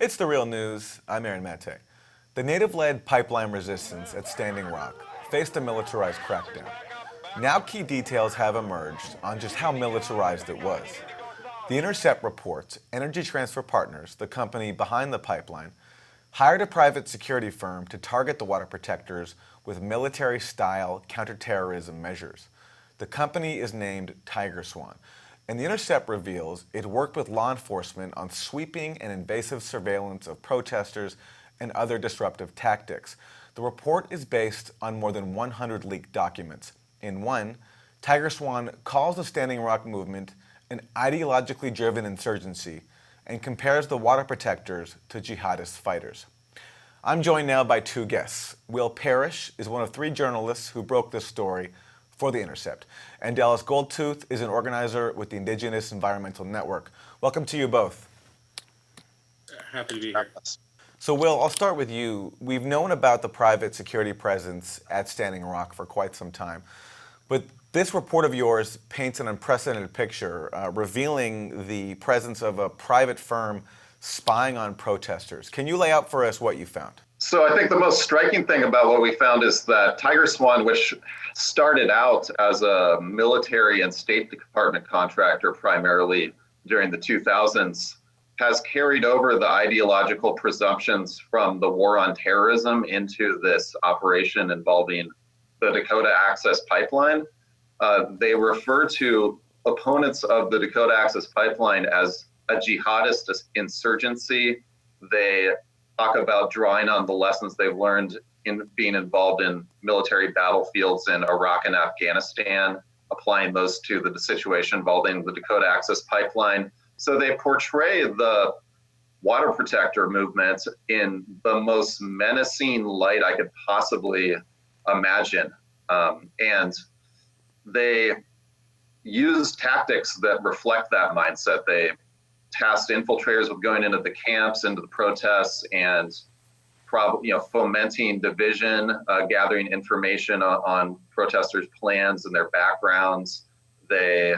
It's the real news. I'm Aaron Mate. The native-led pipeline resistance at Standing Rock faced a militarized crackdown. Now key details have emerged on just how militarized it was. The Intercept reports Energy Transfer Partners, the company behind the pipeline, hired a private security firm to target the water protectors with military-style counterterrorism measures. The company is named TigerSwan, and The Intercept reveals it worked with law enforcement on sweeping and invasive surveillance of protesters and other disruptive tactics. The report is based on more than 100 leaked documents. In one, TigerSwan calls the Standing Rock movement an ideologically driven insurgency and compares the water protectors to jihadist fighters. I'm joined now by two guests. Will Parrish is one of three journalists who broke this story for The Intercept, and Dallas Goldtooth is an organizer with the Indigenous Environmental Network. Welcome to you both. Happy to be here. So Will, I'll start with you. We've known about the private security presence at Standing Rock for quite some time, but this report of yours paints an unprecedented picture, revealing the presence of a private firm spying on protesters. Can you lay out for us what you found? So I think the most striking thing about what we found is that TigerSwan, which started out as a military and State Department contractor primarily during the 2000s, has carried over the ideological presumptions from the war on terrorism into this operation involving the Dakota Access Pipeline. They refer to opponents of the Dakota Access Pipeline as a jihadist insurgency. They talk about drawing on the lessons they've learned in being involved in military battlefields in Iraq and Afghanistan, applying those to the situation involving the Dakota Access Pipeline. So they portray the water protector movement in the most menacing light I could possibly imagine. And they use tactics that reflect that mindset. They tasked infiltrators with going into the camps, into the protests, and fomenting division, gathering information on protesters' plans and their backgrounds. They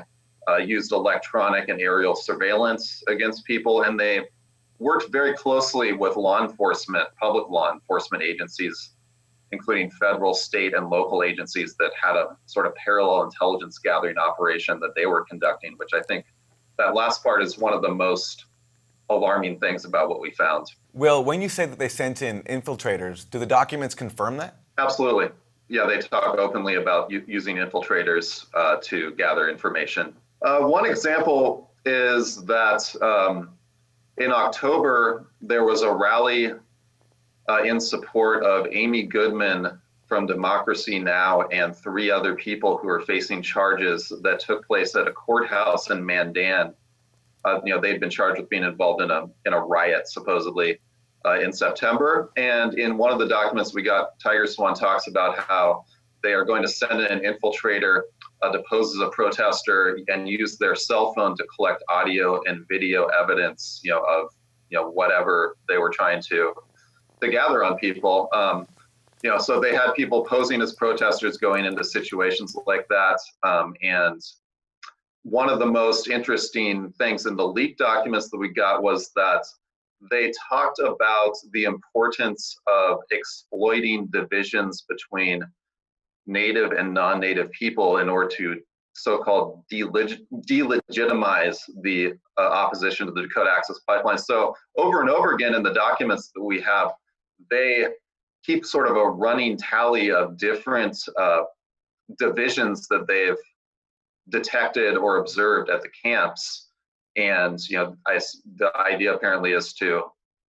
used electronic and aerial surveillance against people, and they worked very closely with law enforcement, public law enforcement agencies, including federal, state, and local agencies that had a sort of parallel intelligence gathering operation that they were conducting, which I think that last part is one of the most alarming things about what we found. Will, when you say that they sent in infiltrators, do the documents confirm that? Absolutely. Yeah, they talk openly about using infiltrators to gather information. One example is that in October, there was a rally in support of Amy Goodman from Democracy Now! And three other people who are facing charges that took place at a courthouse in Mandan. They've been charged with being involved in a riot, supposedly, in September. And in one of the documents we got, TigerSwan talks about how they are going to send in an infiltrator to pose as a protester and use their cell phone to collect audio and video evidence, of whatever they were trying to gather on people. So they had people posing as protesters going into situations like that. And one of the most interesting things in the leaked documents that we got was that they talked about the importance of exploiting divisions between native and non-native people in order to so-called delegitimize the opposition to the Dakota Access Pipeline. So over and over again in the documents that we have, they keep sort of a running tally of different divisions that they've detected or observed at the camps. And the idea apparently is to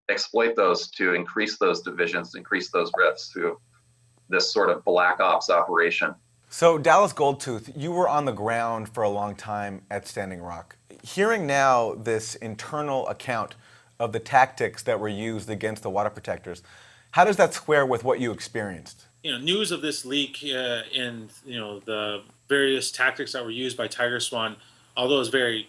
exploit those, to increase those divisions, increase those rifts through this sort of black ops operation. So Dallas Goldtooth, you were on the ground for a long time at Standing Rock. Hearing now this internal account of the tactics that were used against the water protectors, how does that square with what you experienced? News of this leak and the various tactics that were used by TigerSwan, although it's very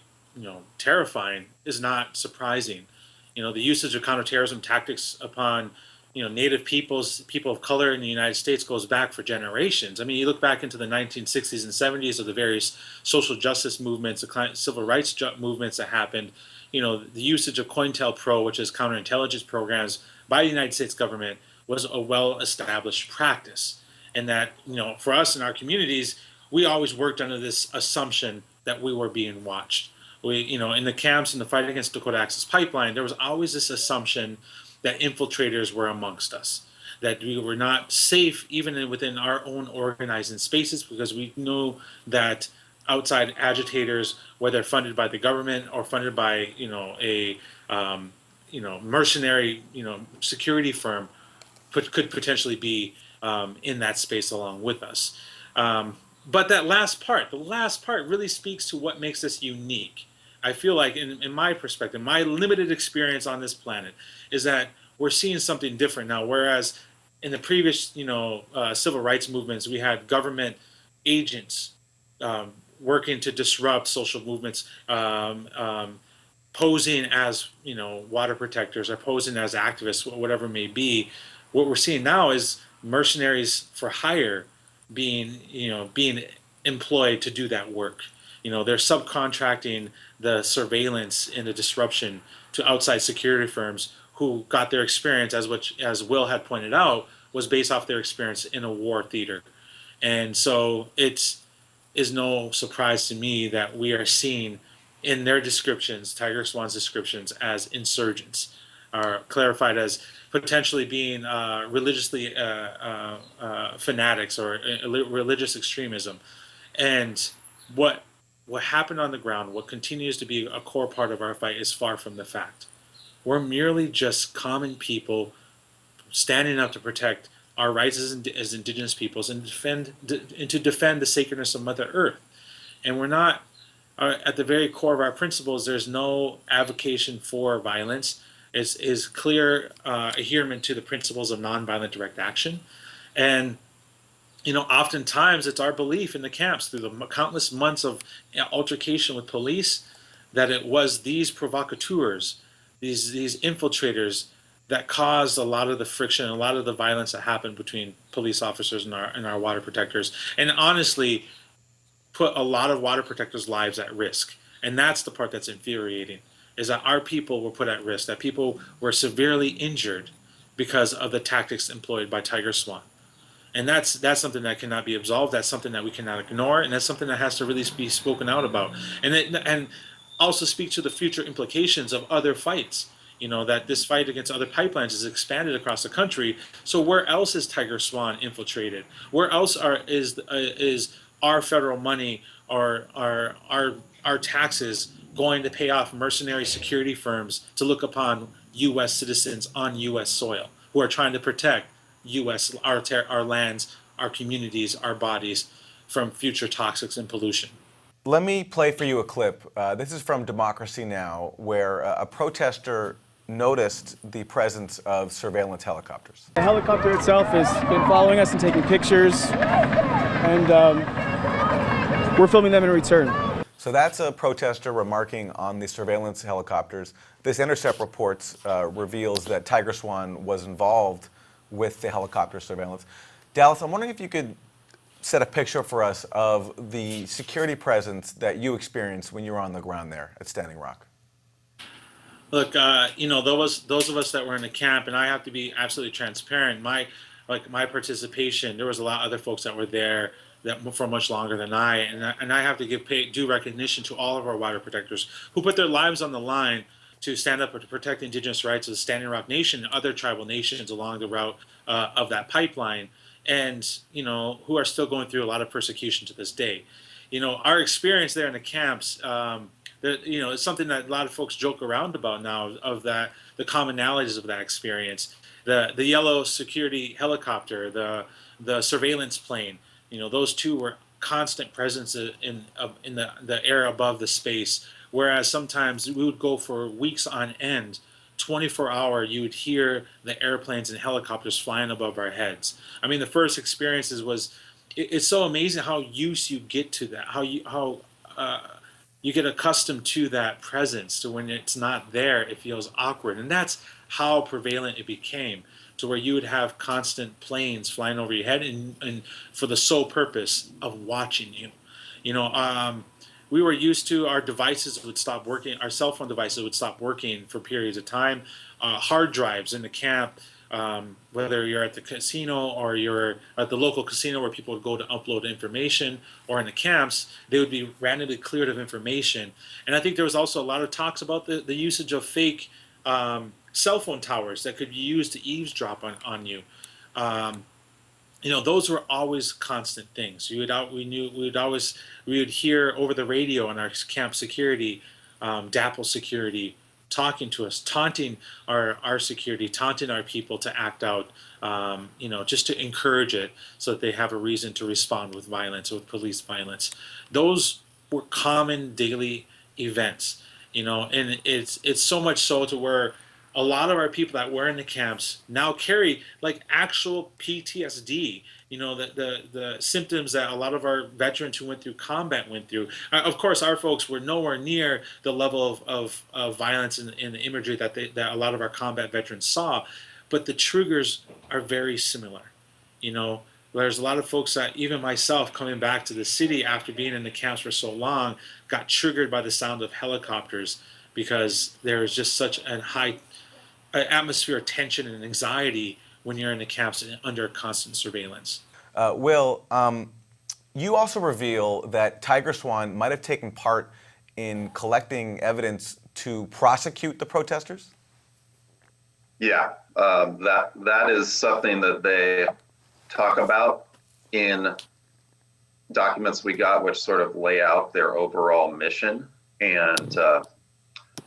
terrifying, is not surprising. The usage of counterterrorism tactics upon Native peoples, people of color in the United States goes back for generations. I mean, you look back into the 1960s and 70s of the various social justice movements, the civil rights movements that happened. The usage of COINTELPRO, which is counterintelligence programs by the United States government, was a well-established practice. And that, for us in our communities, we always worked under this assumption that we were being watched. In the camps in the fight against Dakota Access Pipeline, there was always this assumption that infiltrators were amongst us, that we were not safe even within our own organizing spaces, because we knew that outside agitators, whether funded by the government or funded by a mercenary security firm, could potentially be in that space along with us. But the last part really speaks to what makes us unique. I feel like, in my perspective, my limited experience on this planet, is that we're seeing something different now. Whereas in the previous, civil rights movements, we had government agents working to disrupt social movements, posing as water protectors or posing as activists, whatever it may be. What we're seeing now is mercenaries for hire being employed to do that work. They're subcontracting the surveillance and the disruption to outside security firms who got their experience, as Will had pointed out, was based off their experience in a war theater. And so it is no surprise to me that we are seeing in their descriptions, TigerSwan's descriptions, as insurgents, are clarified as potentially being religiously fanatics or religious extremism. And what happened on the ground, what continues to be a core part of our fight, is far from the fact. We're merely just common people standing up to protect our rights as Indigenous peoples and to defend the sacredness of Mother Earth. And we're not, at the very core of our principles, there's no advocation for violence. Is clear adherence to the principles of nonviolent direct action. And oftentimes it's our belief in the camps through the countless months of altercation with police that it was these provocateurs, these infiltrators, that caused a lot of the friction, a lot of the violence that happened between police officers and our water protectors, and honestly put a lot of water protectors' lives at risk. And that's the part that's infuriating, is that our people were put at risk, that people were severely injured because of the tactics employed by TigerSwan. And that's something that cannot be absolved. That's something that we cannot ignore, and that's something that has to really be spoken out about. And also speak to the future implications of other fights. That this fight against other pipelines is expanded across the country. So where else is TigerSwan infiltrated? Where else is our federal money or our taxes going to pay off mercenary security firms to look upon U.S. citizens on U.S. soil who are trying to protect U.S. our lands, our communities, our bodies from future toxics and pollution? Let me play for you a clip. This is from Democracy Now!, where a protester noticed the presence of surveillance helicopters. The helicopter itself has been following us and taking pictures, and we're filming them in return. So that's a protester remarking on the surveillance helicopters. This Intercept reports reveals that TigerSwan was involved with the helicopter surveillance. Dallas, I'm wondering if you could set a picture for us of the security presence that you experienced when you were on the ground there at Standing Rock. Look, those of us that were in the camp, and I have to be absolutely transparent. My participation, there was a lot of other folks that were there that for much longer than I, and I have to give due recognition to all of our water protectors who put their lives on the line to stand up to protect the indigenous rights of the Standing Rock Nation and other tribal nations along the route of that pipeline, and who are still going through a lot of persecution to this day. Our experience there in the camps, it's something that a lot of folks joke around about now, of the commonalities of that experience. The yellow security helicopter, the surveillance plane, those two were constant presence in the air above the space. Whereas sometimes we would go for weeks on end, 24-hour, you would hear the airplanes and helicopters flying above our heads. I mean, the first experiences it's so amazing how used you get to that, how you get accustomed to that presence. So when it's not there, it feels awkward, and that's how prevalent it became. to where you would have constant planes flying over your head, and for the sole purpose of watching you. You know, we were used to our devices would stop working, our cell phone devices would stop working for periods of time. Hard drives in the camp, whether you're at the casino or you're at the local casino where people would go to upload information, or in the camps, they would be randomly cleared of information. And I think there was also a lot of talks about the usage of fake cell phone towers that could be used to eavesdrop on you. You know, those were always constant things. We would hear over the radio on our camp security, DAPL security, talking to us, taunting our security, taunting our people to act out, you know, just to encourage it so that they have a reason to respond with violence, with police violence. Those were common daily events, you know, and it's so much so to where a lot of our people that were in the camps now carry like actual PTSD. You know, the symptoms that a lot of our veterans who went through combat went through. Of course, our folks were nowhere near the level of violence in the imagery that a lot of our combat veterans saw, but the triggers are very similar. You know, there's a lot of folks that, even myself, coming back to the city after being in the camps for so long, got triggered by the sound of helicopters because there is just such a high atmosphere of tension and anxiety when you're in the camps under constant surveillance. Will, you also reveal that TigerSwan might have taken part in collecting evidence to prosecute the protesters? Yeah, that is something that they talk about in documents we got, which sort of lay out their overall mission. And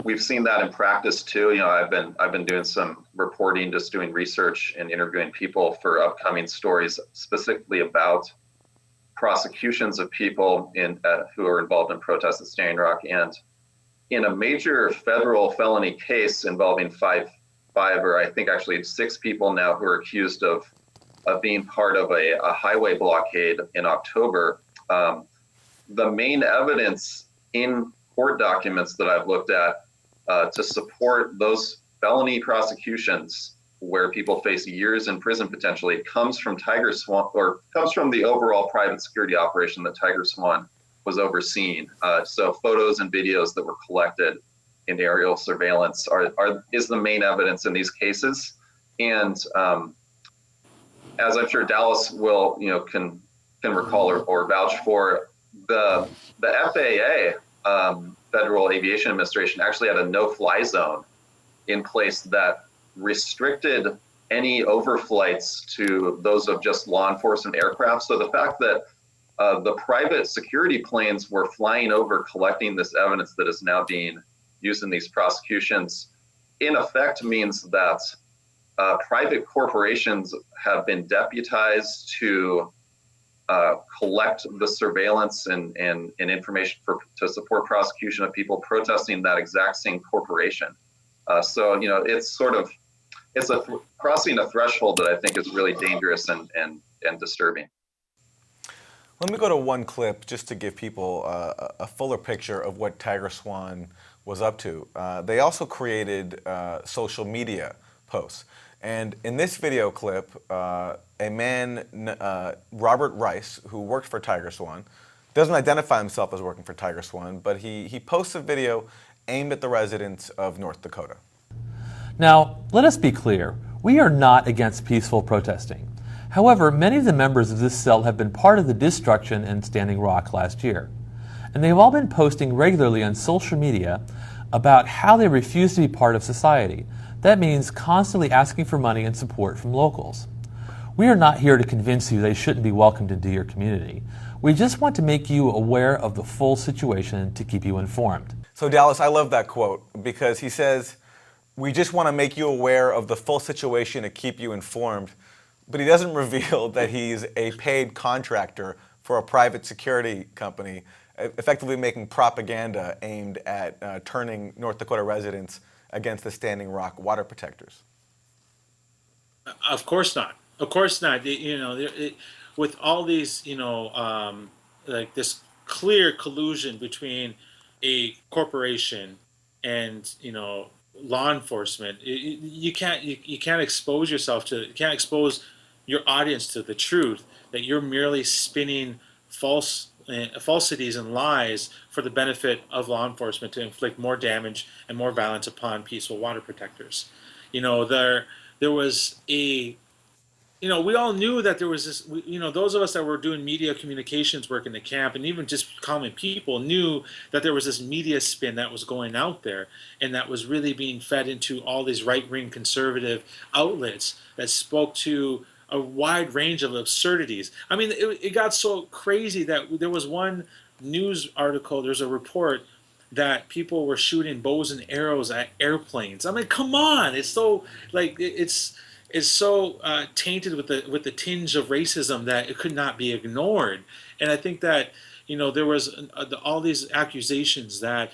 we've seen that in practice too. You know, I've been doing some reporting, just doing research and interviewing people for upcoming stories specifically about prosecutions of people who are involved in protests at Standing Rock. And in a major federal felony case involving five or I think actually 6 people now who are accused of being part of a highway blockade in October, the main evidence in court documents that I've looked at to support those felony prosecutions where people face years in prison potentially comes from TigerSwan, or comes from the overall private security operation that TigerSwan was overseeing. So photos and videos that were collected in aerial surveillance is the main evidence in these cases. And as I'm sure Dallas will, can recall or vouch for, the FAA, Federal Aviation Administration, actually had a no-fly zone in place that restricted any overflights to those of just law enforcement aircraft. So the fact that the private security planes were flying over collecting this evidence that is now being used in these prosecutions, in effect means that private corporations have been deputized to collect the surveillance and information to support prosecution of people protesting that exact same corporation. So it's crossing a threshold that I think is really dangerous and disturbing. Let me go to one clip just to give people a fuller picture of what TigerSwan was up to. They also created social media posts. And in this video clip, a man, Robert Rice, who worked for TigerSwan, doesn't identify himself as working for TigerSwan, but he posts a video aimed at the residents of North Dakota. Now, let us be clear. We are not against peaceful protesting. However, many of the members of this cell have been part of the destruction in Standing Rock last year. And they've all been posting regularly on social media about how they refuse to be part of society. That means constantly asking for money and support from locals. We are not here to convince you they shouldn't be welcomed into your community. We just want to make you aware of the full situation to keep you informed. So Dallas, I love that quote because he says, we just want to make you aware of the full situation to keep you informed, but he doesn't reveal that he's a paid contractor for a private security company, effectively making propaganda aimed at turning North Dakota residents against the Standing Rock water protectors. Of course not. Of course not. With all these, like this clear collusion between a corporation and, law enforcement. You can't expose yourself to, you can't expose your audience to the truth that you're merely spinning falsities and lies for the benefit of law enforcement to inflict more damage and more violence upon peaceful water protectors. There was a we all knew that there was this, those of us that were doing media communications work in the camp and even just common people knew that there was this media spin that was going out there and that was really being fed into all these right-wing conservative outlets that spoke to a wide range of absurdities. I mean, it got so crazy that there was one news article, there's a report that people were shooting bows and arrows at airplanes. I mean, come on! It's so it's so tainted with the tinge of racism that it could not be ignored. And I think that there was all these accusations that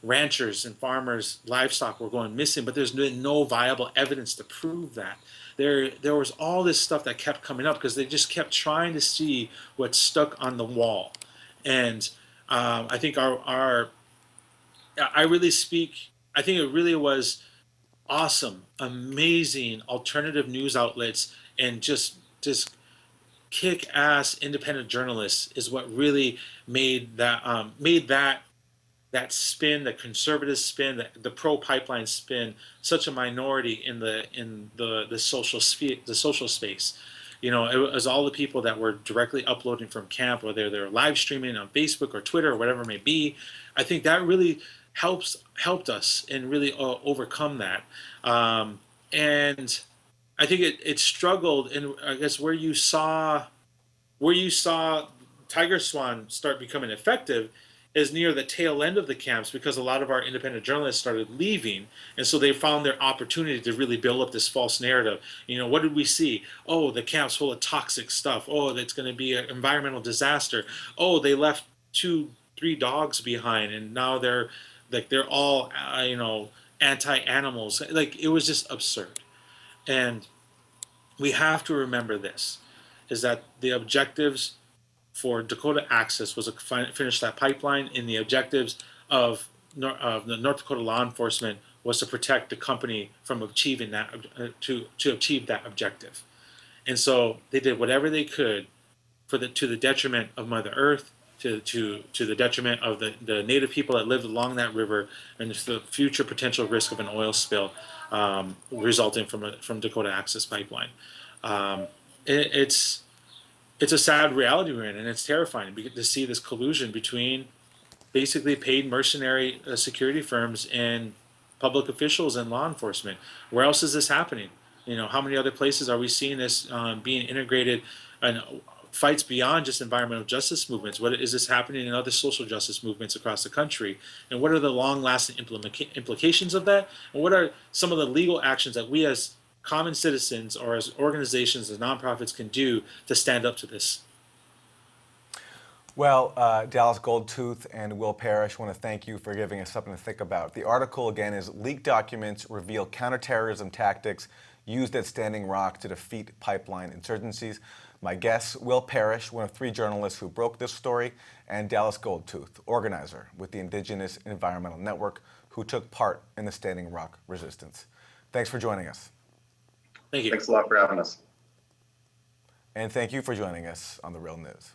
ranchers and farmers' livestock were going missing, but there's been no viable evidence to prove that. There was all this stuff that kept coming up because they just kept trying to see what stuck on the wall. And I think I really speak. I think it really was awesome, amazing alternative news outlets and just kick-ass independent journalists is what really made that spin, the conservative spin, the pro-pipeline spin, such a minority in the social space. It was all the people that were directly uploading from camp, whether they're live streaming on Facebook or Twitter or whatever it may be. I think that really helped us and really overcome that. And I think it struggled, and I guess where you saw TigerSwan start becoming effective is near the tail end of the camps, because a lot of our independent journalists started leaving, and so they found their opportunity to really build up this false narrative. What did we see? Oh, the camp's full of toxic stuff. Oh, that's going to be an environmental disaster. Oh, they left 2-3 dogs behind, and now they're all anti-animals. Like, it was just absurd. And we have to remember this, is that the objectives for Dakota Access was to finish that pipeline, and the objectives of the North Dakota law enforcement was to protect the company from achieving that, to achieve that objective. And so they did whatever they could to the detriment of Mother Earth, to the detriment of the native people that lived along that river, and the future potential risk of an oil spill resulting from Dakota Access Pipeline. It's a sad reality we're in, and it's terrifying to see this collusion between basically paid mercenary security firms and public officials and law enforcement. Where else is this happening? How many other places are we seeing this being integrated, and fights beyond just environmental justice movements? What is this happening in other social justice movements across the country? And what are the long-lasting implications of that? And what are some of the legal actions that we as common citizens or as organizations, as nonprofits, can do to stand up to this? Well, Dallas Goldtooth and Will Parrish, want to thank you for giving us something to think about. The article, again, is Leaked Documents Reveal Counterterrorism Tactics Used at Standing Rock to Defeat Pipeline Insurgencies. My guests, Will Parrish, one of 3 journalists who broke this story, and Dallas Goldtooth, organizer with the Indigenous Environmental Network, who took part in the Standing Rock resistance. Thanks for joining us. Thank you. Thanks a lot for having us. And thank you for joining us on The Real News.